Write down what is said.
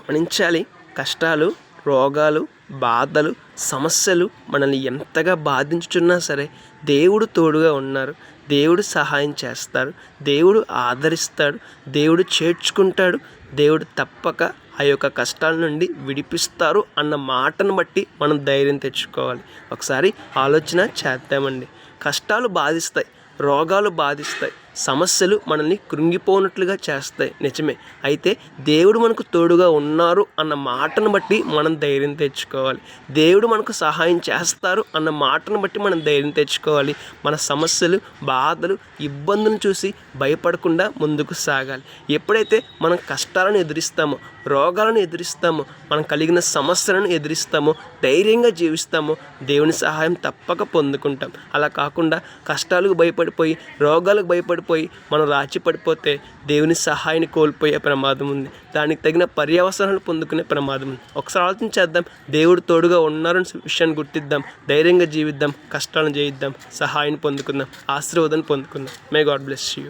గమనించాలి. కష్టాలు, రోగాలు, బాధలు, సమస్యలు మనల్ని ఎంతగా బాధించుచున్నా సరే దేవుడు తోడుగా ఉన్నారు. దేవుడు సహాయం చేస్తారు, దేవుడు ఆదరిస్తాడు, దేవుడు చేర్చుకుంటాడు, దేవుడు తప్పక ఆ యొక్క కష్టాల నుండి విడిపిస్తారు అన్న మాటను బట్టి మనం ధైర్యం తెచ్చుకోవాలి. ఒకసారి ఆలోచన చేద్దామండి. కష్టాలు బాధిస్తాయి, రోగాలు బాధిస్తాయి, సమస్యలు మనల్ని కృంగిపోనట్లుగా చేస్తాయి, నిజమే. అయితే దేవుడు మనకు తోడుగా ఉన్నారు అన్న మాటను బట్టి మనం ధైర్యం తెచ్చుకోవాలి. దేవుడు మనకు సహాయం చేస్తారు అన్న మాటను బట్టి మనం ధైర్యం తెచ్చుకోవాలి. మన సమస్యలు, బాధలు, ఇబ్బందులను చూసి భయపడకుండా ముందుకు సాగాలి. ఎప్పుడైతే మనం కష్టాలను ఎదురిస్తామో, రోగాలను ఎదురిస్తామో, మనం కలిగిన సమస్యలను ఎదురిస్తామో, ధైర్యంగా జీవిస్తామో దేవుని సహాయం తప్పక పొందుకుంటాం. అలా కాకుండా కష్టాలకు భయపడిపోయి, రోగాలకు భయపడిపోయి మనం రాచి పడిపోతే దేవుని సహాయాన్ని కోల్పోయే ప్రమాదం ఉంది. దానికి తగిన పర్యవసనాలు పొందుకునే ప్రమాదం ఉంది. ఒకసారి ఆలోచన చేద్దాం. దేవుడు తోడుగా ఉన్నారని విషయాన్ని గుర్తిద్దాం, ధైర్యంగా జీవిద్దాం, కష్టాలను జయిద్దాం, సహాయాన్ని పొందుకుందాం, ఆశీర్వాదాన్ని పొందుకుందాం. May God bless you.